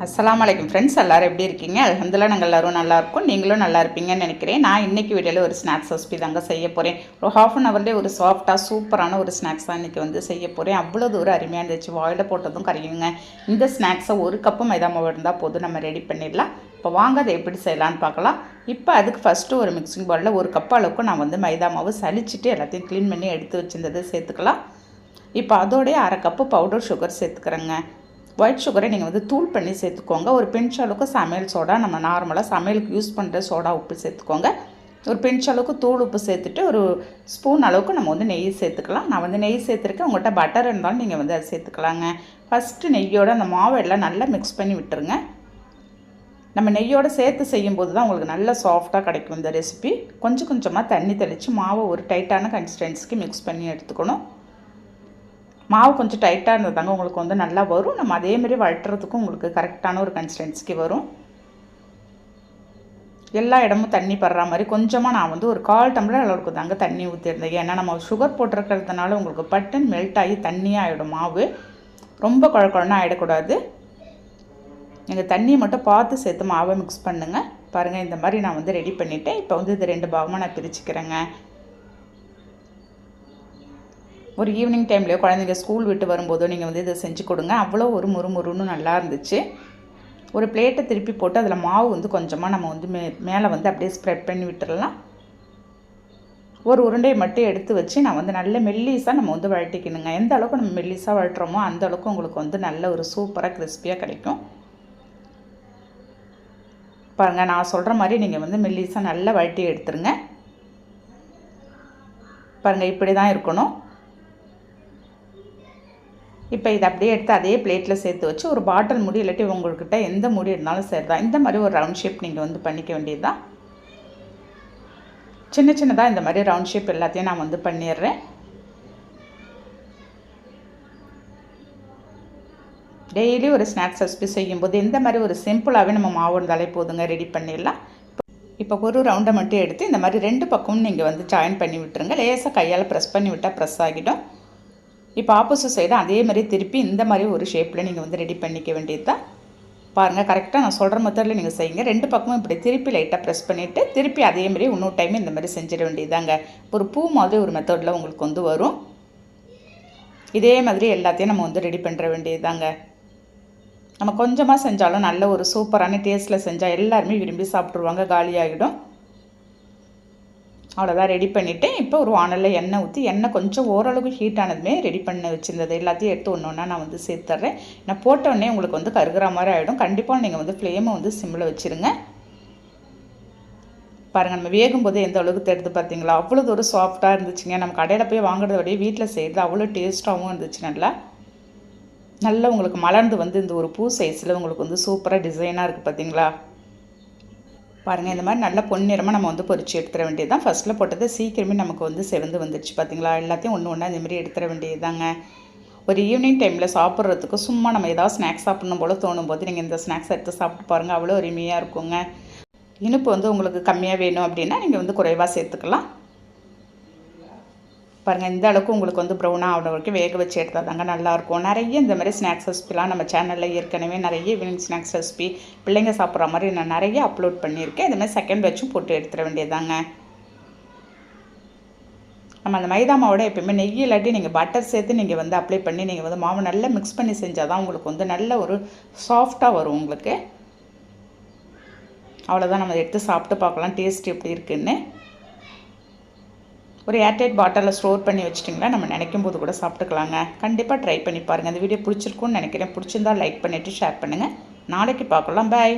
அஸ்ஸலாமு அலைக்கும் ஃப்ரெண்ட்ஸ், எல்லோரும் எப்படி இருக்கீங்க? அல்ஹம்துலில்லாஹ் நாங்கள் எல்லோரும் நல்லாயிருக்கும். நீங்களும் நல்லா இருப்பீங்கன்னு நினைக்கிறேன். நான் இன்றைக்கி வீடியோவில் ஒரு ஸ்நாக்ஸ் ரெசிபி தாங்க செய்ய போகிறேன். ஒரு ½ அன் ஹவர்லேயே ஒரு சாஃப்டாக சூப்பரான ஒரு ஸ்நாக்ஸ் தான் இன்றைக்கி வந்து செய்ய போகிறேன். அவ்வளோ தூரம் அருமையாக இருந்துச்சு. வாயில் போட்டதும் கரையுங்க. இந்த ஸ்நாக்ஸை ஒரு கப்பு மைதா மாவு இருந்தால் போதும், நம்ம ரெடி பண்ணிடலாம். இப்போ வாங்க அதை எப்படி செய்யலான்னு பார்க்கலாம். இப்போ அதுக்கு ஃபஸ்ட்டு ஒரு மிக்சிங் பவுலில் ஒரு கப் அளவுக்கு நான் வந்து மைதா மாவு சலிச்சுட்டு எல்லாத்தையும் க்ளீன் பண்ணி எடுத்து வச்சுருந்ததை சேர்த்துக்கலாம். இப்போ அதோடைய அரை கப்பு பவுடர் சுகர் சேர்த்துக்கிறேங்க. ஒயிட் சுகரை நீங்கள் வந்து தூள் பண்ணி சேர்த்துக்கோங்க. ஒரு பிஞ்ச் அளவுக்கு சமையல் சோடா, நம்ம நார்மலாக சமையலுக்கு யூஸ் பண்ணுற சோடா உப்பு சேர்த்துக்கோங்க. ஒரு பிஞ்ச் அளவுக்கு தூள் உப்பு சேர்த்துட்டு ஒரு ஸ்பூன் அளவுக்கு நம்ம வந்து நெய் சேர்த்துக்கலாம். நான் வந்து நெய் சேர்த்துருக்கேன். உங்கள்கிட்ட பட்டர் இருந்தாலும் நீங்கள் வந்து அதை சேர்த்துக்கலாங்க. ஃபஸ்ட்டு நெய்யோடு அந்த மாவெல்லாம் நல்லா மிக்ஸ் பண்ணி விட்டுருங்க. நம்ம நெய்யோடு சேர்த்து செய்யும்போது தான் உங்களுக்கு நல்லா சாஃப்டாக கிடைக்கும் இந்த ரெசிபி. கொஞ்சம் கொஞ்சமாக தண்ணி தெளித்து மாவை ஒரு டைட்டான கன்சிஸ்டன்சிக்கு மிக்ஸ் பண்ணி எடுத்துக்கணும். மாவு கொஞ்சம் டைட்டாக இருந்ததாங்க உங்களுக்கு வந்து நல்லா வரும். நம்ம அதேமாரி வளட்டுறதுக்கும் உங்களுக்கு கரெக்டான ஒரு கன்சிஸ்டன்சிக்கு வரும். எல்லா இடமும் தண்ணி படுற மாதிரி கொஞ்சமாக நான் வந்து ஒரு 1/4 டம்ளர் அளவுக்கு தாங்க தண்ணி ஊற்றிருந்தேன். ஏன்னா நம்ம சுகர் போட்டிருக்கிறதுனால உங்களுக்கு பட்டுன்னு மெல்ட் ஆகி தண்ணியாக ஆகிடும். மாவு ரொம்ப குழக்குழன்னு ஆகிடக்கூடாது. நீங்கள் தண்ணியை மட்டும் பார்த்து சேர்த்து மாவை மிக்ஸ் பண்ணுங்கள். பாருங்கள், இந்த மாதிரி நான் வந்து ரெடி பண்ணிவிட்டேன். இப்போ வந்து இது 2 பாகமாக நான் பிரிச்சுக்கிறேங்க. ஒரு ஈவினிங் டைம்லேயோ குழந்தைங்க ஸ்கூல் விட்டு வரும்போதோ நீங்கள் வந்து இதை செஞ்சு கொடுங்க. அவ்வளோ ஒரு முறுமுறுன்னு நல்லா இருந்துச்சு. ஒரு பிளேட்டை திருப்பி போட்டு அதில் மாவு வந்து கொஞ்சமாக நம்ம வந்து மேலே வந்து அப்படியே ஸ்ப்ரெட் பண்ணி விட்டுடலாம். ஒரு உருண்டையை மட்டும் எடுத்து வச்சு நான் வந்து நல்ல மெல்லிஸாக நம்ம வந்து வழட்டிக்கணுங்க. எந்த அளவுக்கு நம்ம மெல்லிஸாக வழட்டுறோமோ அந்த அளவுக்கு உங்களுக்கு வந்து நல்ல ஒரு சூப்பராக கிறிஸ்பியாக கிடைக்கும். பாருங்கள், நான் சொல்கிற மாதிரி நீங்கள் வந்து மெல்லிஸாக நல்லா வழட்டி எடுத்துருங்க. பாருங்கள், இப்படி தான் இருக்கணும். இப்போ இதை அப்படியே எடுத்து அதே பிளேட்டில் சேர்த்து வச்சு ஒரு பாட்டில் மூடி இல்லாட்டி உங்கள்கிட்ட எந்த மூடி இருந்தாலும் சரி தான், இந்த மாதிரி ஒரு ரவுண்ட் ஷேப் நீங்கள் வந்து பண்ணிக்க வேண்டியது தான். சின்ன சின்னதாக இந்த மாதிரி ரவுண்ட் ஷேப் எல்லாத்தையும் நான் வந்து பண்ணிடுறேன். டெய்லி ஒரு ஸ்நாக்ஸ் ரெசிபி செய்யும்போது இந்த மாதிரி ஒரு சிம்பிளாகவே நம்ம மாவு இருந்தாலே போதுங்க, ரெடி பண்ணிடலாம். இப்போ ஒரு ரவுண்டை மட்டும் எடுத்து இந்த மாதிரி 2 பக்கமும் நீங்கள் வந்து ஜாயின் பண்ணி விட்டுருங்க. லேசாக கையால் ப்ரெஸ் பண்ணி விட்டால் ப்ரெஸ் ஆகிடும். இப்போ ஆப்போசிட் சைடு அதே மாதிரி திருப்பி இந்த மாதிரி ஒரு ஷேப்பில் நீங்கள் வந்து ரெடி பண்ணிக்க வேண்டியது தான். பாருங்கள், கரெக்டாக நான் சொல்கிற மெத்தடில் நீங்கள் செய்யுங்க. 2 பக்கமும் இப்படி திருப்பி லைட்டாக ப்ரெஸ் பண்ணிவிட்டு திருப்பி அதே மாதிரி இன்னொரு டைம் இந்த மாதிரி செஞ்சிட வேண்டியதாங்க. ஒரு பூ மாதிரி ஒரு மெத்தடில் உங்களுக்கு வந்து வரும். இதே மாதிரி எல்லாத்தையும் நம்ம வந்து ரெடி பண்ணுற வேண்டியது தாங்க. நம்ம கொஞ்சமாக செஞ்சாலும் நல்ல ஒரு சூப்பரான டேஸ்ட்டில் செஞ்சால் எல்லாருமே விரும்பி சாப்பிட்ருவாங்க, காலியாகிடும். அவ்வளோதான், ரெடி பண்ணிவிட்டு இப்போ ஒரு வானலில் எண்ணெய் ஊற்றி, எண்ணெய் கொஞ்சம் ஓரளவுக்கு ஹீட் ஆனதுமே ரெடி பண்ணி வச்சுருந்தது எல்லாத்தையும் எடுத்து ஒன்று ஒன்றா நான் வந்து சேர்த்துட்றேன். நான் போட்டோடனே உங்களுக்கு வந்து கருகிற மாதிரி ஆகிடும். கண்டிப்பாக நீங்கள் வந்து ஃப்ளேமை வந்து சிம்மில் வச்சுருங்க. பாருங்கள், நம்ம வேகும்போது எந்த அளவுக்கு தெரியுது பார்த்தீங்களா? அவ்வளோ ஒரு சாஃப்டாக இருந்துச்சுங்க. நம்ம கடையில் போய் வாங்குறத விட வீட்டில் செய்கிறது அவ்வளோ டேஸ்ட்டாகவும் இருந்துச்சு. நல்லா உங்களுக்கு மலர்ந்து வந்து இந்த ஒரு பூ சைஸில் உங்களுக்கு வந்து சூப்பராக டிசைனாக இருக்குது பார்த்தீங்களா? பாருங்கள், இந்த மாதிரி நல்லா பொன்னிறமாக நம்ம வந்து பொரிச்சு எடுத்துட வேண்டியது தான். ஃபஸ்ட்டில் போட்டது சீக்கிரமே நமக்கு வந்து செவந்து வந்துடுச்சு பார்த்தீங்களா? எல்லாத்தையும் ஒன்று ஒன்றா இந்தமாரி எடுத்துட வேண்டியது தாங்க. ஒரு ஈவினிங் டைமில் சாப்பிட்றதுக்கு சும்மா நம்ம ஏதாவது ஸ்நாக்ஸ் சாப்பிட்ணும் போல் தோணும் போது நீங்கள் இந்த ஸ்நாக்ஸ் எடுத்து சாப்பிட்டு பாருங்கள், அவ்வளோ அருமையாக இருக்குங்க. இனிப்பு வந்து உங்களுக்கு கம்மியாக வேணும் அப்படின்னா நீங்கள் வந்து குறைவாக சேர்த்துக்கலாம். பாருங்கள், இந்த அளவுக்கு உங்களுக்கு வந்து ப்ரௌனாக ஆகிற வரைக்கும் வேக வச்சு எடுத்தால் தாங்க நல்லாயிருக்கும். நிறைய இந்த மாதிரி ஸ்நாக்ஸ் ரெசிபிலாம் நம்ம சேனலில் ஏற்கனவே நிறைய ஈவினிங் ஸ்நாக்ஸ் ரெசிபி பிள்ளைங்க சாப்பிட்ற மாதிரி நான் நிறைய அப்லோட் பண்ணியிருக்கேன். இதுமாதிரி செகண்ட் பேட்சும் போட்டு எடுத்துட வேண்டியதாங்க. நம்ம அந்த மைதா மாவோட எப்பயுமே நெய் இல்லாட்டி நீங்கள் பட்டர் சேர்த்து நீங்கள் வந்து அப்ளை பண்ணி நீங்கள் வந்து மாவு நல்லா மிக்ஸ் பண்ணி செஞ்சால் தான் உங்களுக்கு வந்து நல்ல ஒரு சாஃப்டாக வரும் உங்களுக்கு. அவ்வளோதான், நம்ம எடுத்து சாப்பிட்டு பார்க்கலாம் டேஸ்ட் எப்படி இருக்குன்னு. ஒரு ஏர்டைட் பாட்டிலில் ஸ்டோர் பண்ணி வச்சிட்டிங்களா நம்ம நினைக்கும் போது கூட சாப்பிட்டுக்கலாங்க. கண்டிப்பாக ட்ரை பண்ணி பாருங்கள். இந்த வீடியோ பிடிச்சிருக்குன்னு நினைக்கிறேன். பிடிச்சிருந்தால் லைக் பண்ணிவிட்டு ஷேர் பண்ணுங்கள். நாளைக்கு பார்க்கலாம். பாய்.